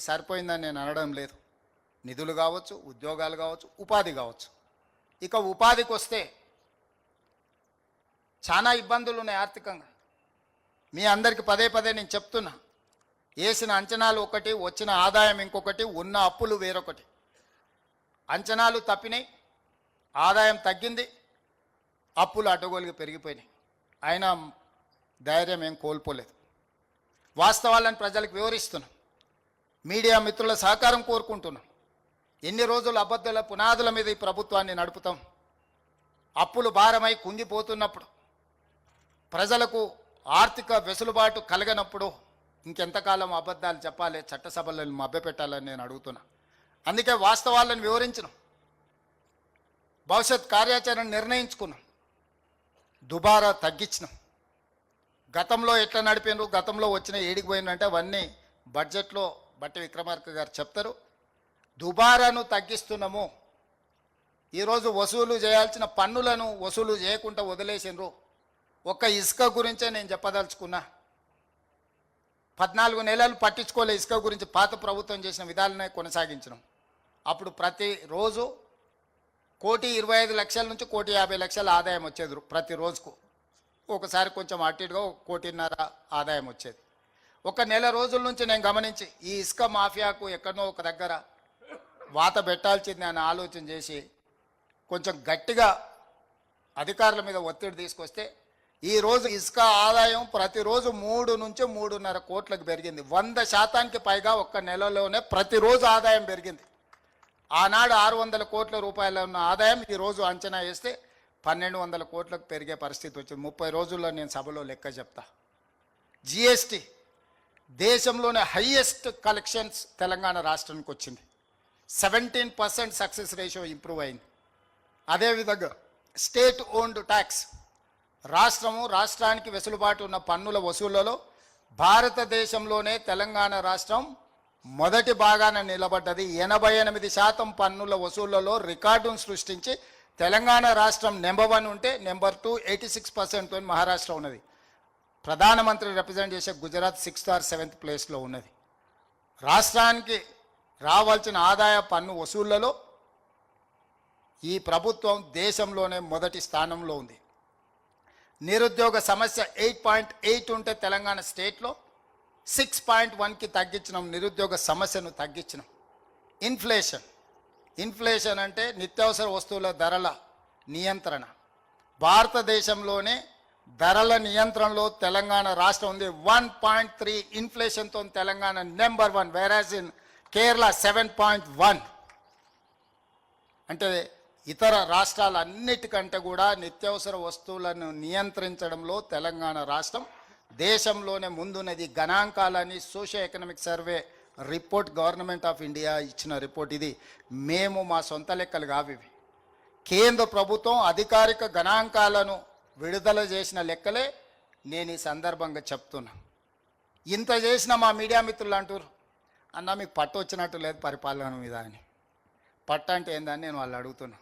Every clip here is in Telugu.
సరిపోయిందని నేను అనడం లేదు. నిధులు కావచ్చు, ఉద్యోగాలు కావచ్చు, ఉపాధి కావచ్చు. ఇక ఉపాధికి వస్తే చాలా ఇబ్బందులు ఉన్నాయి ఆర్థికంగా. మీ అందరికీ పదే పదే నేను చెప్తున్నా, వేసిన అంచనాలు ఒకటి, వచ్చిన ఆదాయం ఇంకొకటి, ఉన్న అప్పులు వేరొకటి. అంచనాలు తప్పినాయి, ఆదాయం తగ్గింది, అప్పులు అడ్డగోలుగా పెరిగిపోయినాయి. అయినా ధైర్యం ఏం కోల్పోలేదు. వాస్తవాలను ప్రజలకు వివరిస్తున్నాం. మీడియా మిత్రుల సహకారం కోరుకుంటున్నాం. ఎన్ని రోజులు అబద్ధాల పునాదుల మీద ఈ ప్రభుత్వాన్ని నడుపుతాం? అప్పులు భారమై కుంగిపోతున్నప్పుడు, ప్రజలకు ఆర్థిక వెసులుబాటు కలగనప్పుడు ఇంకెంతకాలం అబద్ధాలు చెప్పాలి, చట్టసభలను మభ్యపెట్టాలని నేను అడుగుతున్నా. అందుకే వాస్తవాలను వివరించను, భవిష్యత్ కార్యాచరణ నిర్ణయించుకున్నాం, దుబారా తగ్గించినాం. గతంలో ఎట్లా నడిపినారు, గతంలో వచ్చిన ఏడికి పోయినంటే అవన్నీ బడ్జెట్లో బట్టి విక్రమార్క గారు చెప్తారు. దుబారాను తగ్గిస్తున్నాము. ఈరోజు వసూలు చేయాల్సిన పన్నులను వసూలు చేయకుండా వదిలేసినారు. ఒక్క ఇసుక గురించే నేను చెప్పదలుచుకున్నా. 14 నెలలు పట్టించుకోలే ఇసుక గురించి. పాత ప్రభుత్వం చేసిన విధాలనే కొనసాగించినాం. అప్పుడు ప్రతిరోజు 1,25,00,000 నుంచి 1,50,00,000 ఆదాయం వచ్చేది ప్రతిరోజుకు. ఒకసారి కొంచెం అటు ఇటుగా 1,50,00,000 ఆదాయం వచ్చేది. ఒక నెల రోజుల నుంచి నేను గమనించి ఈ ఇసుక మాఫియాకు ఎక్కడో ఒక దగ్గర వాత పెట్టాల్సింది అని ఆలోచన చేసి కొంచెం గట్టిగా అధికారుల మీద ఒత్తిడి తీసుకొస్తే ఈరోజు ఇసుక ఆదాయం ప్రతిరోజు 3 నుంచి 3.5 కోట్లకు పెరిగింది. 100% పైగా ఒక్క నెలలోనే ప్రతిరోజు ఆదాయం పెరిగింది. ఆనాడు 600 కోట్ల రూపాయల ఉన్న ఆదాయం ఈరోజు అంచనా వేస్తే 1,200 కోట్లకు పెరిగే పరిస్థితి వచ్చింది. 30 రోజుల్లో నేను సభలో లెక్క చెప్తా. జిఎస్టీ దేశంలోనే హైయెస్ట్ కలెక్షన్స్ తెలంగాణ రాష్ట్రానికి వచ్చింది. 17% సక్సెస్ రేషియో ఇంప్రూవ్ అయింది. అదేవిధంగా స్టేట్ ఓన్డ్ ట్యాక్స్, రాష్ట్రానికి వెసులుబాటు ఉన్న పన్నుల వసూళ్లలో భారతదేశంలోనే తెలంగాణ రాష్ట్రం మొదటి భాగాన నిలబడ్డది. 88% పన్నుల వసూళ్లలో రికార్డును సృష్టించి తెలంగాణ రాష్ట్రం నెంబర్ 1 ఉంటే నెంబర్ 2 86% మహారాష్ట్ర ఉన్నది. ప్రధానమంత్రి రిప్రజెంట్ చేసే గుజరాత్ 6th or 7th ప్లేస్లో ఉన్నది. రాష్ట్రానికి రావాల్సిన ఆదాయ పన్ను వసూళ్లలో ఈ ప్రభుత్వం దేశంలోనే మొదటి స్థానంలో ఉంది. నిరుద్యోగ సమస్య 8.8 ఉంటే తెలంగాణ స్టేట్లో 6.1కి తగ్గించినాం. నిరుద్యోగ సమస్యను తగ్గించినాం. ఇన్ఫ్లేషన్ అంటే నిత్యావసర వస్తువుల ధరల నియంత్రణ. భారతదేశంలోనే ధరల నియంత్రణలో తెలంగాణ రాష్ట్రం ఉంది. 1.3 ఇన్ఫ్లేషన్తో Telangana number 1, whereas in Kerala 7.1. అంటే ఇతర రాష్ట్రాలన్నిటికంటే కూడా నిత్యావసర వస్తువులను నియంత్రించడంలో తెలంగాణ రాష్ట్రం దేశంలోనే ముందున్నది. గణాంకాలని socio economic survey report government of India ఇచ్చిన రిపోర్ట్ ఇది. మేము మా సొంత లెక్కలు కావి. కేంద్ర ప్రభుత్వం అధికారిక గణాంకాలను విడుదల చేసిన లెక్కలే నేను ఈ సందర్భంగా చెప్తున్నా. ఇంత చేసిన మా మీడియా మిత్రులు అంటారు, అన్న మీకు పట్టు వచ్చినట్టు లేదు పరిపాలన మీద అని. పట్టు అంటే ఏందని నేను వాళ్ళు అడుగుతున్నా.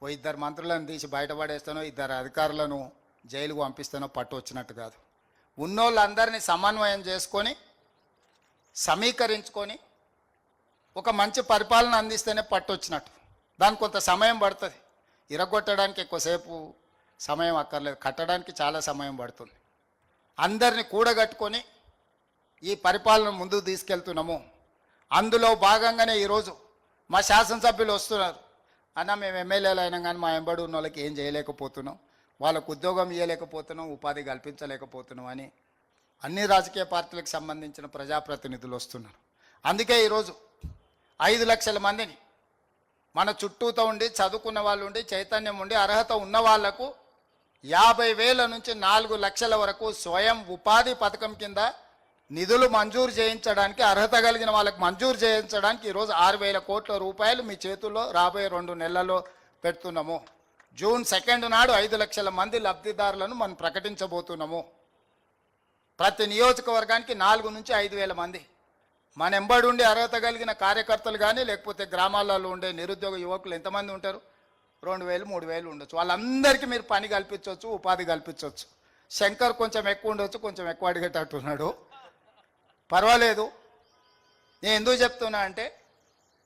2 మంత్రులను తీసి బయటపడేస్తానో 2 అధికారులను జైలుకు పంపిస్తానో పట్టు వచ్చినట్టు కాదు. ఉన్నోళ్ళందరినీ సమన్వయం చేసుకొని సమీకరించుకొని ఒక మంచి పరిపాలన అందిస్తేనే పట్టు వచ్చినట్టు. దానికి కొంత సమయం పడుతుంది. ఇరగొట్టడానికి ఎక్కువసేపు సమయం అక్కర్లేదు, కట్టడానికి చాలా సమయం పడుతుంది. అందరినీ కూడగట్టుకొని ఈ పరిపాలన ముందుకు తీసుకెళ్తున్నాము. అందులో భాగంగానే ఈరోజు మా శాసనసభ్యులు వస్తున్నారు. అన్న మేము ఎమ్మెల్యేలు అయినా కానీ మా ఎంబడి ఉన్న వాళ్ళకి ఏం చేయలేకపోతున్నాం, వాళ్ళకు ఉద్యోగం ఇవ్వలేకపోతున్నాం, ఉపాధి కల్పించలేకపోతున్నాం అని అన్ని రాజకీయ పార్టీలకు సంబంధించిన ప్రజాప్రతినిధులు వస్తున్నారు. అందుకే ఈరోజు 5 లక్షల మందిని మన చుట్టూతో ఉండి చదువుకున్న వాళ్ళు ఉండి చైతన్యం ఉండి అర్హత ఉన్న వాళ్లకు 50,000 నుంచి 4 లక్షల వరకు స్వయం ఉపాధి పథకం కింద నిధులు మంజూరు చేయించడానికి, అర్హత కలిగిన వాళ్ళకి మంజూరు చేయించడానికి ఈరోజు 6,000 కోట్ల రూపాయలు మీ చేతుల్లో రాబోయే 2 నెలల్లో పెడుతున్నాము. జూన్ 2 నాడు 5 లక్షల మంది లబ్ధిదారులను మనం ప్రకటించబోతున్నాము. ప్రతి నియోజకవర్గానికి 4 నుంచి 5,000 మంది మన ఎంబడి ఉండి అర్హత కలిగిన కార్యకర్తలు కానీ లేకపోతే గ్రామాలలో ఉండే నిరుద్యోగ యువకులు ఎంతమంది ఉంటారు? 2,000, 3,000 ఉండొచ్చు. వాళ్ళందరికీ మీరు పని కల్పించవచ్చు, ఉపాధి కల్పించవచ్చు. శంకర్ కొంచెం ఎక్కువ ఉండొచ్చు, కొంచెం ఎక్కువ అడిగేటట్టున్నాడు, పర్వాలేదు. నేను ఎందుకు చెప్తున్నా అంటే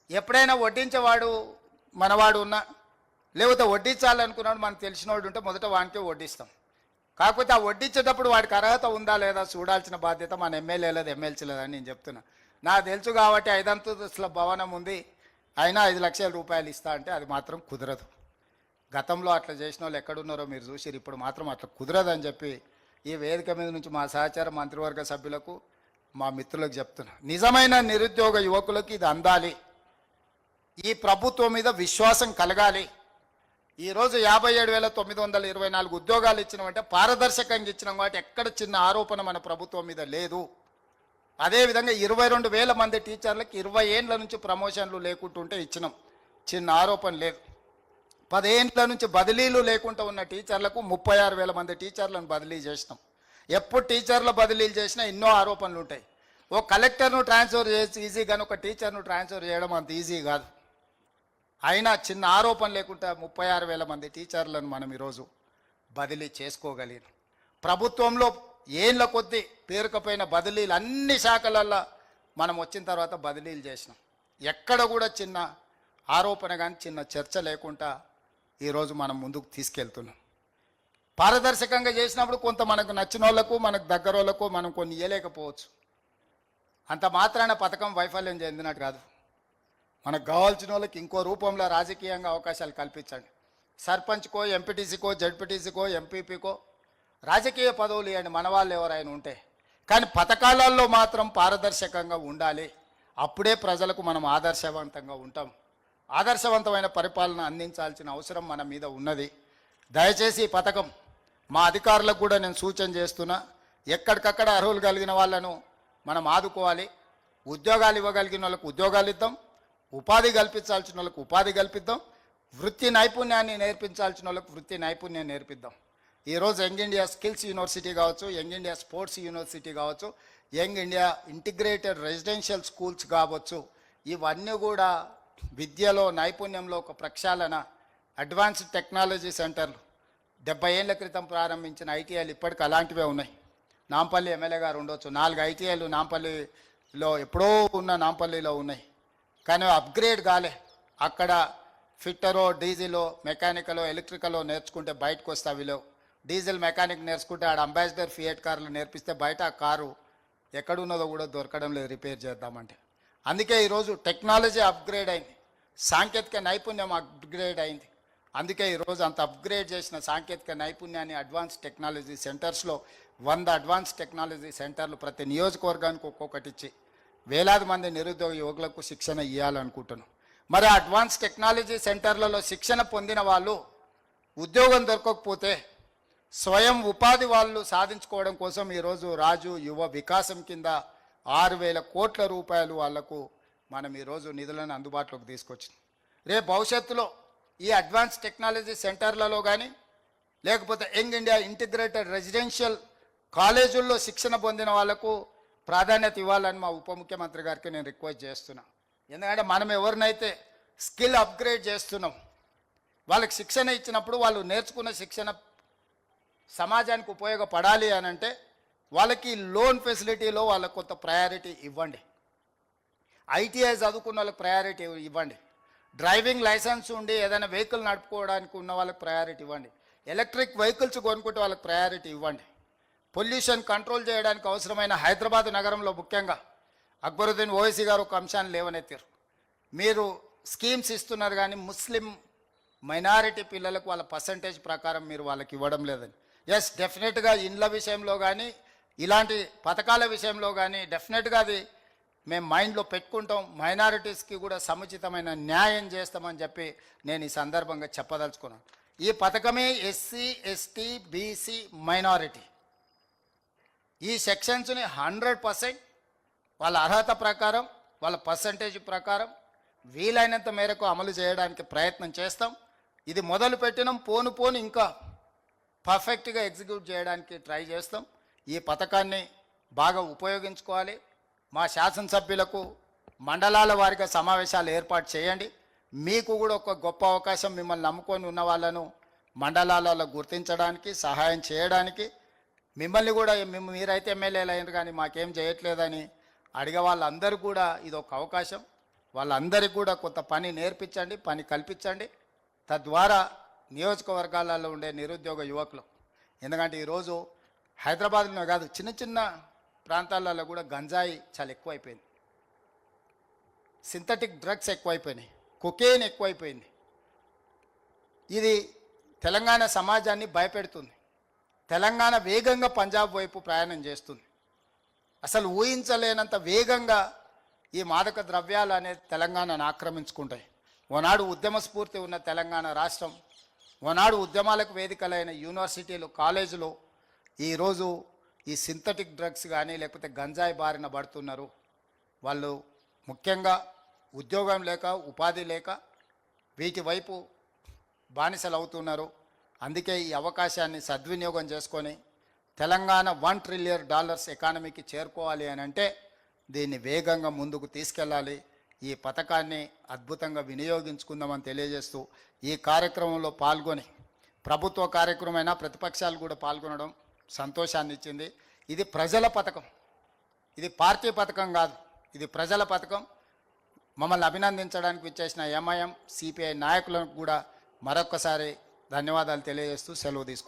ఎప్పుడైనా వడ్డించేవాడు మనవాడు ఉన్నా లేకపోతే వడ్డించాలనుకున్నాడు మనకు తెలిసినవాడు ఉంటే మొదట వానికే వడ్డిస్తాం. కాకపోతే ఆ వడ్డించేటప్పుడు వాడికి అర్హత ఉందా లేదా చూడాల్సిన బాధ్యత మన ఎమ్మెల్యేలేదు ఎమ్మెల్సీలేదని నేను చెప్తున్నా. నాకు తెలుసు కాబట్టి 5 అంతస్తుల భవనం ఉంది, అయినా 5 లక్షల రూపాయలు ఇస్తా అంటే అది మాత్రం కుదరదు. గతంలో అట్లా చేసిన వాళ్ళు ఎక్కడున్నారో మీరు చూసిరు. ఇప్పుడు మాత్రం అట్లా కుదరదని చెప్పి ఈ వేదిక మీద నుంచి మా సహచార మంత్రివర్గ సభ్యులకు మా మిత్రులకు చెప్తున్నా. నిజమైన నిరుద్యోగ యువకులకు ఇది అందాలి, ఈ ప్రభుత్వం మీద విశ్వాసం కలగాలి. ఈరోజు 57,924 ఉద్యోగాలు ఇచ్చినామంటే పారదర్శకంగా ఇచ్చినాం కాబట్టి ఎక్కడ చిన్న ఆరోపణ మన ప్రభుత్వం మీద లేదు. అదేవిధంగా 22,000 మంది టీచర్లకు 20 ఏండ్ల నుంచి ప్రమోషన్లు లేకుంటుంటే ఇచ్చినాం, చిన్న ఆరోపణ లేదు. 10 ఏండ్ల నుంచి బదిలీలు లేకుండా ఉన్న టీచర్లకు 36,000 మంది టీచర్లను బదిలీ చేసినాం. ఎప్పుడు టీచర్ల బదిలీలు చేసినా ఎన్నో ఆరోపణలు ఉంటాయి. ఓ కలెక్టర్ను ట్రాన్స్ఫర్ చేసి ఈజీ కానీ ఒక టీచర్ను ట్రాన్స్ఫర్ చేయడం అంత ఈజీ కాదు. అయినా చిన్న ఆరోపణ లేకుండా 36,000 మంది టీచర్లను మనం ఈరోజు బదిలీ చేసుకోగలిగినాం. ప్రభుత్వంలో ఏళ్ళ కొద్దీ పేరుకపోయిన బదిలీలు అన్ని శాఖలల్లో మనం వచ్చిన తర్వాత బదిలీలు చేసినాం. ఎక్కడ కూడా చిన్న ఆరోపణ కానీ చిన్న చర్చ లేకుండా ఈరోజు మనం ముందుకు తీసుకెళ్తున్నాం. పారదర్శకంగా చేసినప్పుడు కొంత మనకు నచ్చిన వాళ్ళకు మనకు దగ్గర వాళ్ళకు మనం కొన్ని ఇవ్వలేకపోవచ్చు. అంత మాత్రాన పథకం వైఫల్యం చెందినట్టు కాదు. మనకు కావాల్సిన వాళ్ళకి ఇంకో రూపంలో రాజకీయంగా అవకాశాలు కల్పించండి. సర్పంచ్కో ఎంపీటీసీకో జడ్పీటీసీకో ఎంపీపీకో రాజకీయ పదవులు ఇవ్వండి మన వాళ్ళు ఎవరైనా ఉంటే. కానీ పథకాలలో మాత్రం పారదర్శకంగా ఉండాలి. అప్పుడే ప్రజలకు మనం ఆదర్శవంతంగా ఉంటాం. ఆదర్శవంతమైన పరిపాలన అందించాల్సిన అవసరం మన మీద ఉన్నది. దయచేసి ఈ పథకం మా అధికారులకు కూడా నేను సూచన చేస్తున్నా, ఎక్కడికక్కడ అర్హులు కలిగిన వాళ్ళను మనం ఆదుకోవాలి. ఉద్యోగాలు ఇవ్వగలిగిన వాళ్ళకు ఉద్యోగాలు ఇద్దాం, ఉపాధి కల్పించాల్సిన వాళ్ళకు ఉపాధి కల్పిద్దాం, వృత్తి నైపుణ్యాన్ని నేర్పించాల్సిన వాళ్ళకు వృత్తి నైపుణ్యం నేర్పిద్దాం. ఈరోజు యంగ్ ఇండియా స్కిల్స్ యూనివర్సిటీ కావచ్చు, యంగ్ ఇండియా స్పోర్ట్స్ యూనివర్సిటీ కావచ్చు, young India integrated residential schools కావచ్చు, ఇవన్నీ కూడా విద్యలో నైపుణ్యంలో ఒక ప్రక్షాళన. అడ్వాన్స్డ్ టెక్నాలజీ సెంటర్లు 70 ఏళ్ల క్రితం ప్రారంభించిన ఐటీఐలు ఇప్పటికి అలాంటివే ఉన్నాయి. నాంపల్లి ఎమ్మెల్యే గారు ఉండొచ్చు, 4 ఐటీఐలు నాంపల్లిలో ఎప్పుడో ఉన్న నాంపల్లిలో ఉన్నాయి, కానీ అప్గ్రేడ్ కాలే. అక్కడ ఫిట్టరో డీజిలో మెకానికలో ఎలక్ట్రికలో నేర్చుకుంటే బయటకు వస్తే అవిలో డీజిల్ మెకానిక్ నేర్చుకుంటే ఆడ అంబాసిడర్ ఫియట్ కార్లు నేర్పిస్తే బయట ఆ కారు ఎక్కడున్నదో కూడా దొరకడం లేదు రిపేర్ చేద్దామంటే. అందుకే ఈరోజు టెక్నాలజీ అప్గ్రేడ్ అయింది, సాంకేతిక నైపుణ్యం అప్గ్రేడ్ అయింది. అందుకే ఈరోజు అంత అప్గ్రేడ్ చేసిన సాంకేతిక నైపుణ్యాన్ని అడ్వాన్స్ టెక్నాలజీ సెంటర్స్లో 100 అడ్వాన్స్ టెక్నాలజీ సెంటర్లు ప్రతి నియోజకవర్గానికి ఒక్కొక్కటి ఇచ్చి వేలాది మంది నిరుద్యోగ యువకులకు శిక్షణ ఇవ్వాలనుకుంటున్నాం. మరి అడ్వాన్స్ టెక్నాలజీ సెంటర్లలో శిక్షణ పొందిన వాళ్ళు ఉద్యోగం దొరకకపోతే స్వయం ఉపాధి వాళ్ళు సాధించుకోవడం కోసం ఈరోజు రాజు యువ వికాసం కింద 6,000 కోట్ల రూపాయలు వాళ్లకు మనం ఈరోజు నిధులను అందుబాటులోకి తీసుకొచ్చింది. రేపు భవిష్యత్తులో ఈ అడ్వాన్స్ టెక్నాలజీ సెంటర్లలో కానీ లేకపోతే యంగ్ ఇండియా ఇంటిగ్రేటెడ్ రెసిడెన్షియల్ కాలేజీల్లో శిక్షణ పొందిన వాళ్లకు ప్రాధాన్యత ఇవ్వాలని మా ఉప ముఖ్యమంత్రి గారికి నేను రిక్వెస్ట్ చేస్తున్నా. ఎందుకంటే మనం ఎవరినైతే స్కిల్ అప్గ్రేడ్ చేస్తున్నాం వాళ్ళకి శిక్షణ ఇచ్చినప్పుడు వాళ్ళు నేర్చుకున్న శిక్షణ సమాజానికి ఉపయోగపడాలి అని అంటే వాళ్ళకి లోన్ ఫెసిలిటీలో వాళ్ళకు కొంత ప్రయారిటీ ఇవ్వండి. ఐటీఐ చదువుకున్న వాళ్ళకి ప్రయారిటీ ఇవ్వండి. డ్రైవింగ్ లైసెన్స్ ఉండి ఏదైనా వెహికల్ నడుపుకోవడానికి ఉన్న వాళ్ళకి ప్రయారిటీ ఇవ్వండి. ఎలక్ట్రిక్ వెహికల్స్ కొనుక్కుంటే వాళ్ళకి ప్రయారిటీ ఇవ్వండి. పొల్యూషన్ కంట్రోల్ చేయడానికి అవసరమైన హైదరాబాద్ నగరంలో ముఖ్యంగా అక్బరుద్దీన్ ఓవైసీ గారు ఒక అంశాన్ని లేవనెత్తారు. మీరు స్కీమ్స్ ఇస్తున్నారు కానీ ముస్లిం మైనారిటీ పిల్లలకు వాళ్ళ పర్సంటేజ్ ప్రకారం మీరు వాళ్ళకి ఇవ్వడం లేదని. ఎస్, డెఫినెట్గా ఇండ్ల విషయంలో కానీ ఇలాంటి పథకాల విషయంలో కానీ డెఫినెట్గా అది మేము మైండ్లో పెట్టుకుంటాం. మైనారిటీస్కి కూడా సముచితమైన న్యాయం చేస్తామని చెప్పి నేను ఈ సందర్భంగా చెప్పదలుచుకున్నాను. ఈ పథకమే ఎస్సీ ఎస్టీ బీసీ మైనారిటీ ఈ సెక్షన్స్ని 100% వాళ్ళ అర్హత ప్రకారం వాళ్ళ పర్సంటేజ్ ప్రకారం వీలైనంత మేరకు అమలు చేయడానికి ప్రయత్నం చేస్తాం. ఇది మొదలు పెట్టినాం, పోను పోను ఇంకా పర్ఫెక్ట్గా ఎగ్జిక్యూట్ చేయడానికి ట్రై చేస్తాం. ఈ పథకాన్ని బాగా ఉపయోగించుకోవాలి. మా శాసనసభ్యులకు మండలాల వారిగా సమావేశాలు ఏర్పాటు చేయండి. మీకు కూడా ఒక గొప్ప అవకాశం, మిమ్మల్ని నమ్ముకొని ఉన్న వాళ్ళను మండలాలలో గుర్తించడానికి సహాయం చేయడానికి. మిమ్మల్ని కూడా మీరైతే ఎమ్మెల్యేలు అయినారు కానీ మాకేం చేయట్లేదని అడిగే వాళ్ళందరూ కూడా ఇది ఒక అవకాశం. వాళ్ళందరికీ కూడా కొంత పని నేర్పించండి, పని కల్పించండి. తద్వారా నియోజకవర్గాలలో ఉండే నిరుద్యోగ యువకులు, ఎందుకంటే ఈరోజు హైదరాబాద్లో కాదు చిన్న చిన్న ప్రాంతాలలో కూడా గంజాయి చాలా ఎక్కువైపోయింది, సింథటిక్ డ్రగ్స్ ఎక్కువైపోయినాయి, కొకేన్ ఎక్కువైపోయింది. ఇది తెలంగాణ సమాజాన్ని భయపెడుతుంది. తెలంగాణ వేగంగా పంజాబ్ వైపు ప్రయాణం చేస్తుంది. అసలు ఊహించలేనంత వేగంగా ఈ మాదక ద్రవ్యాలు అనేది తెలంగాణను ఆక్రమించుకుంటాయి. ఓనాడు ఉద్యమ స్ఫూర్తి ఉన్న తెలంగాణ రాష్ట్రం, ఓనాడు ఉద్యమాలకు వేదికలైన యూనివర్సిటీలు, కాలేజీలు ఈరోజు ఈ సింథటిక్ డ్రగ్స్ కానీ లేకపోతే గంజాయి బారిన పడుతున్నారు. వాళ్ళు ముఖ్యంగా ఉద్యోగం లేక, ఉపాధి లేక వీటి వైపు బానిసలు అవుతున్నారు. అందుకే ఈ అవకాశాన్ని సద్వినియోగం చేసుకొని తెలంగాణ $1 ట్రిలియన్ ఎకానమీకి చేరుకోవాలి అని అంటే దీన్ని వేగంగా ముందుకు తీసుకెళ్ళాలి. ఈ పథకాన్ని అద్భుతంగా వినియోగించుకుందామని తెలియజేస్తూ ఈ కార్యక్రమంలో పాల్గొని, ప్రభుత్వ కార్యక్రమమైనా ప్రతిపక్షాలు కూడా పాల్గొనడం సంతోషాన్ని ఇచ్చింది. ఇది ప్రజల పథకం, ఇది పార్టీ పథకం కాదు, ఇది ప్రజల పథకం. మమ్మల్ని అభినందించడానికి విచ్చేసిన ఎంఐఎం, సిపిఐ నాయకులకు కూడా మరొక్కసారి ధన్యవాదాలు తెలియజేస్తూ సెలవు తీసుకుంటాం.